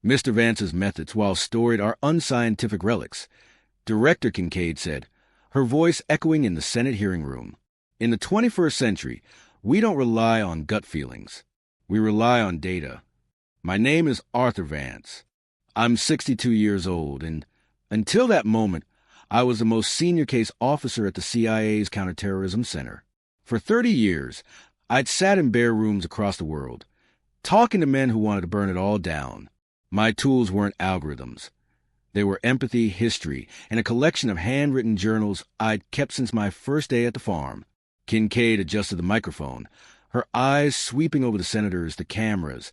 Mr. Vance's methods, while storied, are unscientific relics, Director Kincaid said, her voice echoing in the Senate hearing room. In the 21st century, we don't rely on gut feelings. We rely on data. My name is Arthur Vance. I'm 62 years old, and until that moment, I was the most senior case officer at the CIA's Counterterrorism Center. For 30 years, I'd sat in bare rooms across the world, talking to men who wanted to burn it all down. My tools weren't algorithms. They were empathy, history, and a collection of handwritten journals I'd kept since my first day at the farm. Kincaid adjusted the microphone, her eyes sweeping over the senators, the cameras,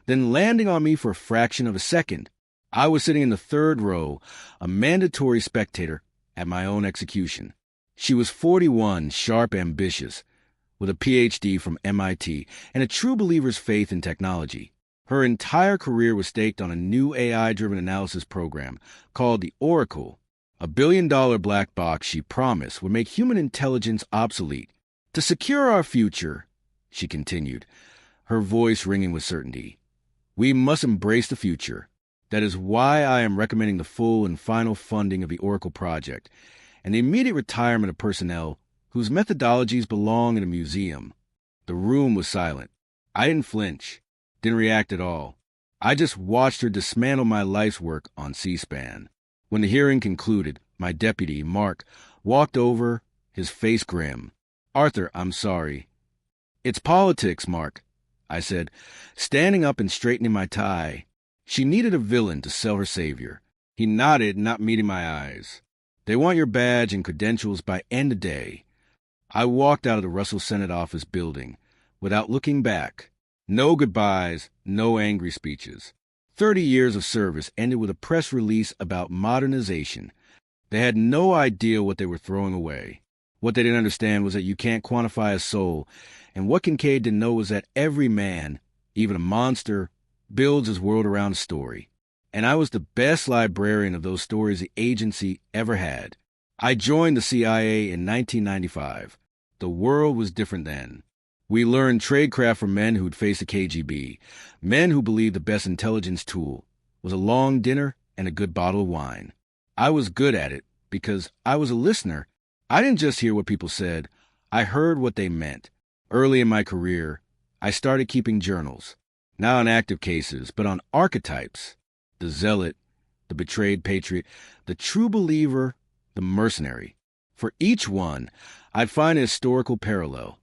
then landing on me for a fraction of a second. I was sitting in the third row, a mandatory spectator at my own execution. She was 41, sharp, ambitious, with a Ph.D. from MIT and a true believer's faith in technology. Her entire career was staked on a new AI-driven analysis program called the Oracle, a billion-dollar black box she promised would make human intelligence obsolete. To secure our future, she continued, her voice ringing with certainty, we must embrace the future. That is why I am recommending the full and final funding of the Oracle project and the immediate retirement of personnel whose methodologies belong in a museum. The room was silent. I didn't flinch. Didn't react at all. I just watched her dismantle my life's work on C-SPAN. When the hearing concluded, my deputy, Mark, walked over, his face grim. Arthur, I'm sorry. It's politics, Mark, I said, standing up and straightening my tie. She needed a villain to sell her savior. He nodded, not meeting my eyes. They want your badge and credentials by end of day. I walked out of the Russell Senate office building without looking back. No goodbyes, no angry speeches. 30 years of service ended with a press release about modernization. They had no idea what they were throwing away. What they didn't understand was that you can't quantify a soul, and what Kincaid didn't know was that every man, even a monster, builds his world around a story. And I was the best librarian of those stories the agency ever had. I joined the CIA in 1995. The world was different then. We learned tradecraft from men who'd faced the KGB, men who believed the best intelligence tool was a long dinner and a good bottle of wine. I was good at it because I was a listener. I didn't just hear what people said. I heard what they meant. Early in my career, I started keeping journals, not on active cases, but on archetypes. The zealot, the betrayed patriot, the true believer, the mercenary. For each one, I'd find a historical parallel.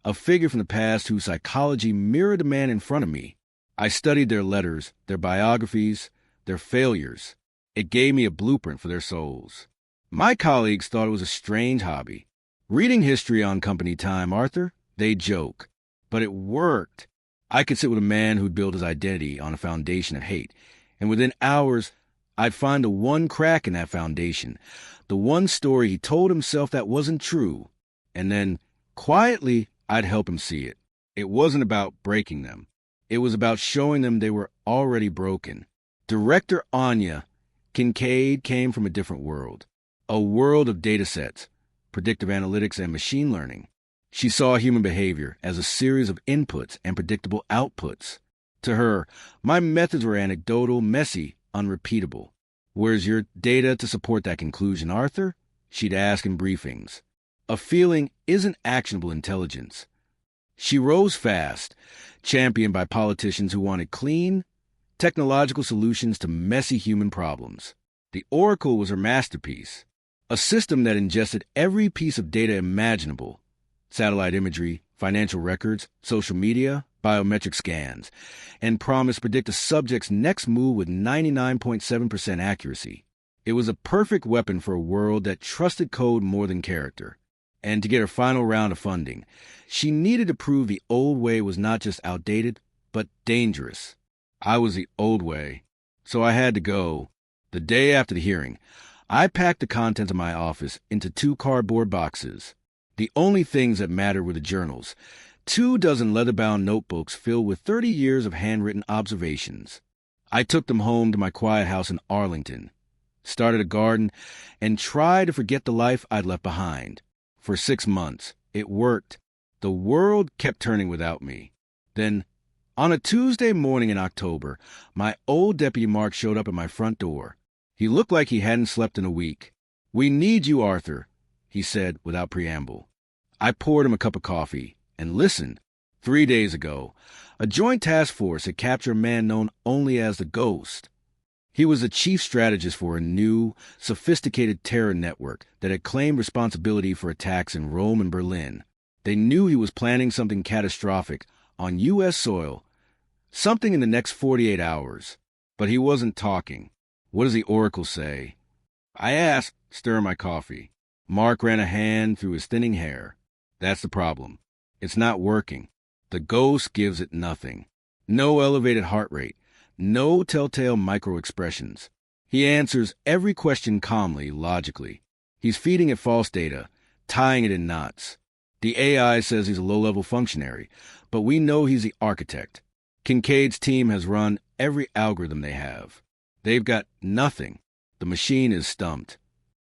A figure from the past whose psychology mirrored the man in front of me. I studied their letters, their biographies, their failures. It gave me a blueprint for their souls. My colleagues thought it was a strange hobby. Reading history on company time, Arthur, they joke. But it worked. I could sit with a man who'd built his identity on a foundation of hate, and within hours, I'd find the one crack in that foundation, the one story he told himself that wasn't true, and then, quietly, I'd help him see it. It wasn't about breaking them. It was about showing them they were already broken. Director Anya Kincaid came from a different world. A world of data sets, predictive analytics, and machine learning. She saw human behavior as a series of inputs and predictable outputs. To her, my methods were anecdotal, messy, unrepeatable. Where's your data to support that conclusion, Arthur? She'd ask in briefings. A feeling isn't actionable intelligence. She rose fast, championed by politicians who wanted clean, technological solutions to messy human problems. The Oracle was her masterpiece, a system that ingested every piece of data imaginable: satellite imagery, financial records, social media, biometric scans, and promised to predict a subject's next move with 99.7% accuracy. It was a perfect weapon for a world that trusted code more than character. And to get her final round of funding, she needed to prove the old way was not just outdated, but dangerous. I was the old way, so I had to go. The day after the hearing, I packed the contents of my office into 2 cardboard boxes. The only things that mattered were the journals, 24 leather-bound notebooks filled with 30 years of handwritten observations. I took them home to my quiet house in Arlington, started a garden, and tried to forget the life I'd left behind. For 6 months, it worked. The world kept turning without me. Then, On a Tuesday morning in October, my old deputy Mark showed up at my front door. He looked like he hadn't slept in a week. "We need you, Arthur," he said without preamble. I poured him a cup of coffee and listened. 3 days ago, a joint task force had captured a man known only as the Ghost. He was the chief strategist for a new, sophisticated terror network that had claimed responsibility for attacks in Rome and Berlin. They knew he was planning something catastrophic on U.S. soil, something in the next 48 hours. But he wasn't talking. "What does the Oracle say?" I asked, stirring my coffee. Mark ran a hand through his thinning hair. "That's the problem. It's not working. The Ghost gives it nothing. No elevated heart rate. No telltale micro-expressions. He answers every question calmly, logically. He's feeding it false data, tying it in knots. The AI says he's a low-level functionary, but we know he's the architect. Kincaid's team has run every algorithm they have. They've got nothing. The machine is stumped."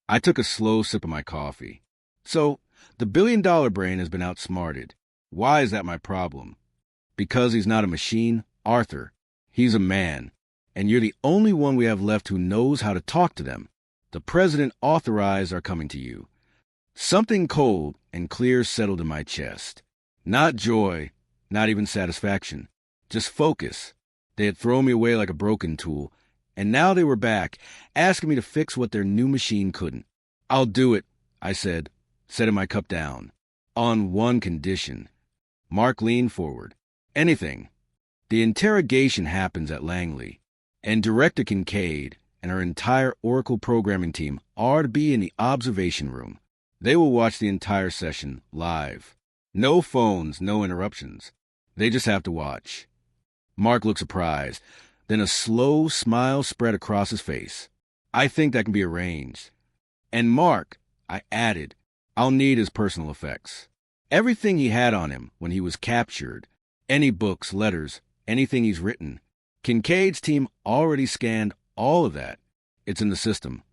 I took a slow sip of my coffee. "So, the billion-dollar brain has been outsmarted. Why is that my problem?" "Because he's not a machine, Arthur. He's a man, and you're the only one we have left who knows how to talk to them. The president authorized our coming to you." Something cold and clear settled in my chest. Not joy, not even satisfaction, just focus. They had thrown me away like a broken tool, and now they were back, asking me to fix what their new machine couldn't. "I'll do it," I said, setting my cup down. "On one condition." Mark leaned forward. "Anything." The interrogation happens at Langley, and Director Kincaid and her entire Oracle programming team are to be in the observation room. They will watch the entire session live. No phones, no interruptions. They just have to watch. Mark looked surprised. Then a slow smile spread across his face. "I think that can be arranged." "And Mark," I added, "I'll need his personal effects. Everything he had on him when he was captured. Any books, letters, anything he's written. Kincaid's team already scanned all of that. It's in the system."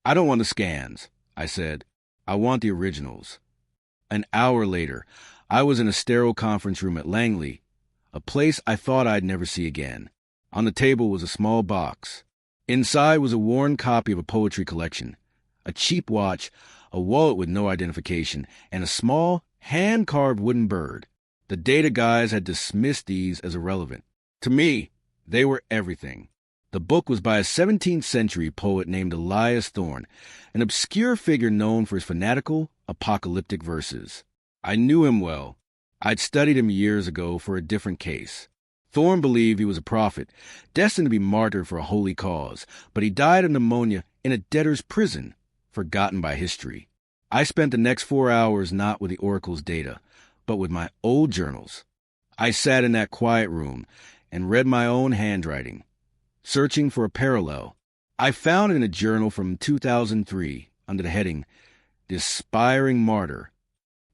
"I don't want the scans," I said. "I want the originals." An hour later, I was in a sterile conference room at Langley, a place I thought I'd never see again. On the table was a small box. Inside was a worn copy of a poetry collection, a cheap watch, a wallet with no identification, and a small, hand-carved wooden bird. The data guys had dismissed these as irrelevant. To me, they were everything. The book was by a 17th century poet named Elias Thorne, an obscure figure known for his fanatical, apocalyptic verses. I knew him well. I'd studied him years ago for a different case. Thorne believed he was a prophet, destined to be martyred for a holy cause, but he died of pneumonia in a debtor's prison, forgotten by history. I spent the next 4 hours not with the Oracle's data, but with my old journals. I sat in that quiet room and read my own handwriting, searching for a parallel. I found it in a journal from 2003 under the heading, "The Aspiring Martyr."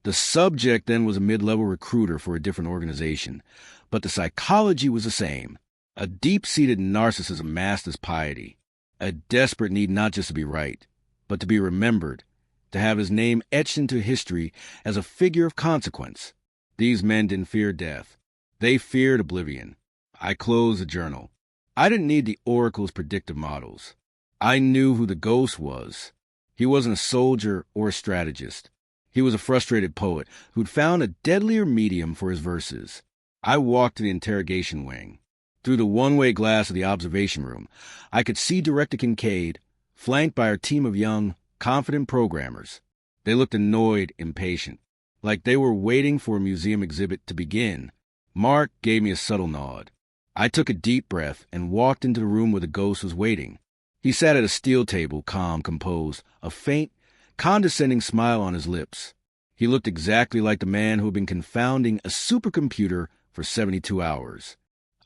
The subject then was a mid-level recruiter for a different organization, but the psychology was the same. A deep-seated narcissism masked as piety. A desperate need not just to be right, but to be remembered, to have his name etched into history as a figure of consequence. These men didn't fear death. They feared oblivion. I closed the journal. I didn't need the Oracle's predictive models. I knew who the Ghost was. He wasn't a soldier or a strategist. He was a frustrated poet who'd found a deadlier medium for his verses. I walked to the interrogation wing. Through the one-way glass of the observation room, I could see Director Kincaid, flanked by her team of young, confident programmers. They looked annoyed, impatient, like they were waiting for a museum exhibit to begin. Mark gave me a subtle nod. I took a deep breath and walked into the room where the Ghost was waiting. He sat at a steel table, calm, composed, a faint, condescending smile on his lips. He looked exactly like the man who had been confounding a supercomputer for 72 hours.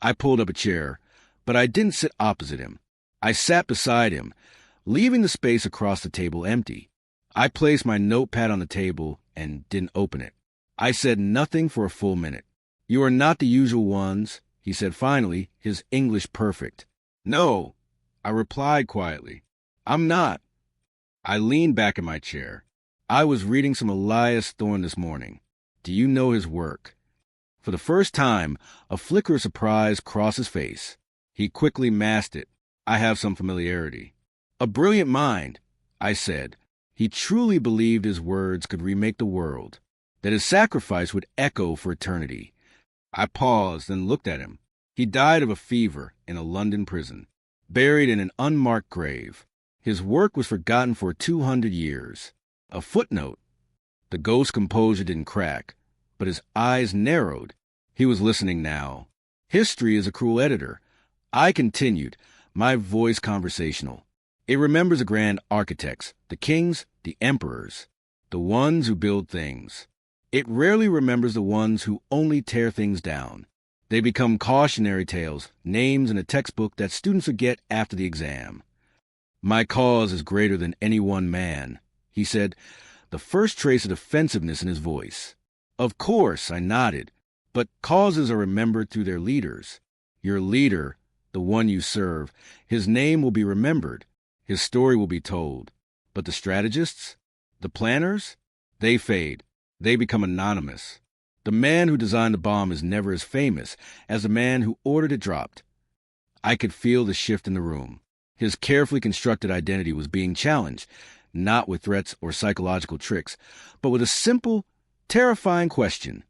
I pulled up a chair, but I didn't sit opposite him. I sat beside him, leaving the space across the table empty. I placed my notepad on the table and didn't open it. I said nothing for a full minute. "You are not the usual ones," he said finally, his English perfect. "No," I replied quietly. "I'm not." I leaned back in my chair. "I was reading some Elias Thorne this morning. Do you know his work?" For the first time, a flicker of surprise crossed his face. He quickly masked it. I have some familiarity. A brilliant mind, I said. He truly believed his words could remake the world, that his sacrifice would echo for eternity. I paused and looked at him. He died of a fever in a London prison, buried in an unmarked grave. His work was forgotten for 200 years. A footnote. The ghost's composure didn't crack, but his eyes narrowed. He was listening now. History is a cruel editor. I continued, my voice conversational. It remembers the grand architects, the kings, the emperors, the ones who build things. It rarely remembers the ones who only tear things down. They become cautionary tales, names in a textbook that students forget after the exam. My cause is greater than any one man, he said, the first trace of defensiveness in his voice. Of course, I nodded, but causes are remembered through their leaders. Your leader, the one you serve, his name will be remembered. His story will be told. But the strategists? The planners? They fade. They become anonymous. The man who designed the bomb is never as famous as the man who ordered it dropped. I could feel the shift in the room. His carefully constructed identity was being challenged, not with threats or psychological tricks, but with a simple, terrifying question.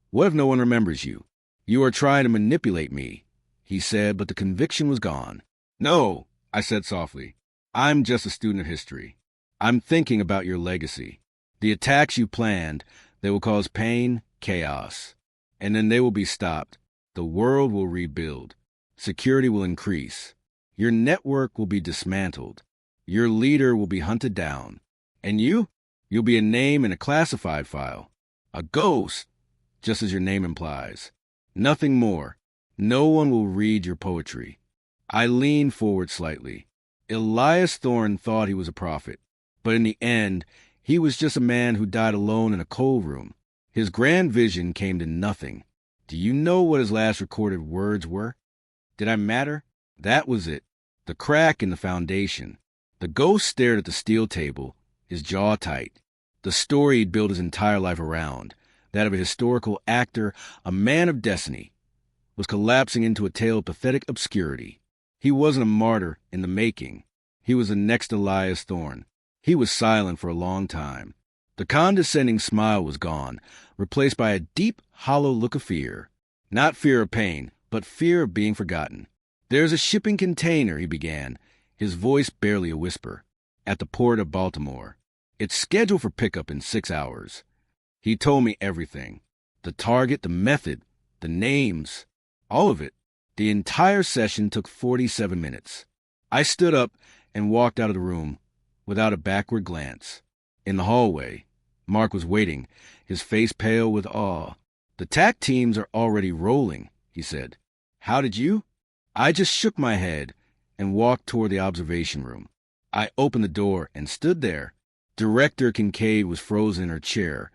What if no one remembers you? You are trying to manipulate me, he said, but the conviction was gone. No, I said softly. I'm just a student of history. I'm thinking about your legacy. The attacks you planned, they will cause pain, chaos. And then they will be stopped. The world will rebuild. Security will increase. Your network will be dismantled. Your leader will be hunted down. And you? You'll be a name in a classified file. A ghost, just as your name implies. Nothing more. No one will read your poetry. I leaned forward slightly. Elias Thorne thought he was a prophet, but in the end, he was just a man who died alone in a cold room. His grand vision came to nothing. Do you know what his last recorded words were? Did I matter? That was it. The crack in the foundation. The ghost stared at the steel table, his jaw tight. The story he'd built his entire life around, that of a historical actor, a man of destiny, was collapsing into a tale of pathetic obscurity. He wasn't a martyr in the making. He was the next Elias Thorne. He was silent for a long time. The condescending smile was gone, replaced by a deep, hollow look of fear. Not fear of pain, but fear of being forgotten. There's a shipping container, he began, his voice barely a whisper, at the port of Baltimore. It's scheduled for pickup in 6 hours. He told me everything. The target, the method, the names, all of it. The entire session took 47 minutes. I stood up and walked out of the room without a backward glance. In the hallway, Mark was waiting, his face pale with awe. The TAC teams are already rolling, he said. How did you? I just shook my head and walked toward the observation room. I opened the door and stood there. Director Kincaid was frozen in her chair,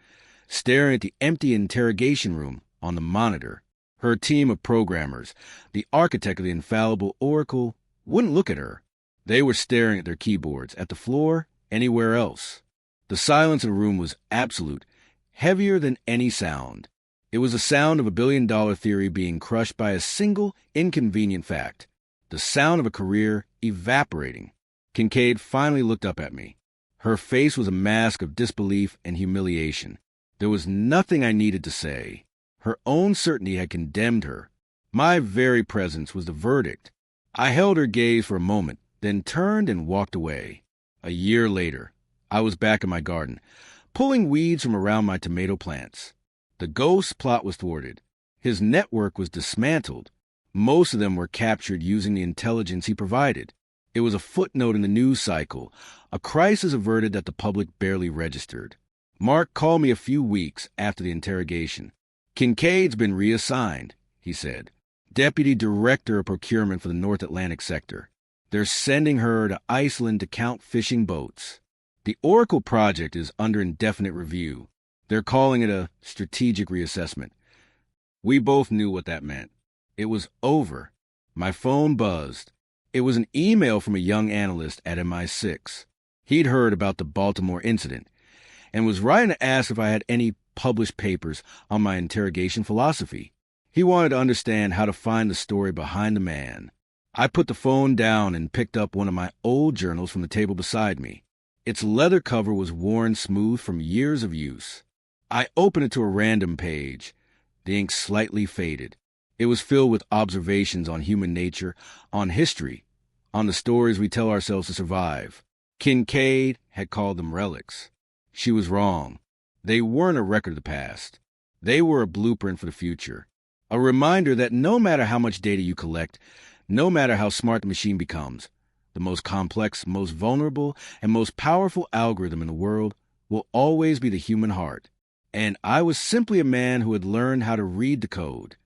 staring at the empty interrogation room on the monitor. Her team of programmers, the architect of the infallible Oracle, wouldn't look at her. They were staring at their keyboards, at the floor, anywhere else. The silence in the room was absolute, heavier than any sound. It was the sound of $1 billion theory being crushed by a single inconvenient fact. The sound of a career evaporating. Kincaid finally looked up at me. Her face was a mask of disbelief and humiliation. There was nothing I needed to say. Her own certainty had condemned her. My very presence was the verdict. I held her gaze for a moment, then turned and walked away. A year later, I was back in my garden, pulling weeds from around my tomato plants. The ghost's plot was thwarted. His network was dismantled. Most of them were captured using the intelligence he provided. It was a footnote in the news cycle, a crisis averted that the public barely registered. Mark called me a few weeks after the interrogation. Kincaid's been reassigned, he said. Deputy Director of Procurement for the North Atlantic Sector. They're sending her to Iceland to count fishing boats. The Oracle project is under indefinite review. They're calling it a strategic reassessment. We both knew what that meant. It was over. My phone buzzed. It was an email from a young analyst at MI6. He'd heard about the Baltimore incident and was writing to ask if I had any published papers on my interrogation philosophy. He wanted to understand how to find the story behind the man. I put the phone down and picked up one of my old journals from the table beside me. Its leather cover was worn smooth from years of use. I opened it to a random page. The ink slightly faded. It was filled with observations on human nature, on history, on the stories we tell ourselves to survive. Kincaid had called them relics. She was wrong. They weren't a record of the past. They were a blueprint for the future. A reminder that no matter how much data you collect, no matter how smart the machine becomes, the most complex, most vulnerable, and most powerful algorithm in the world will always be the human heart. And I was simply a man who had learned how to read the code.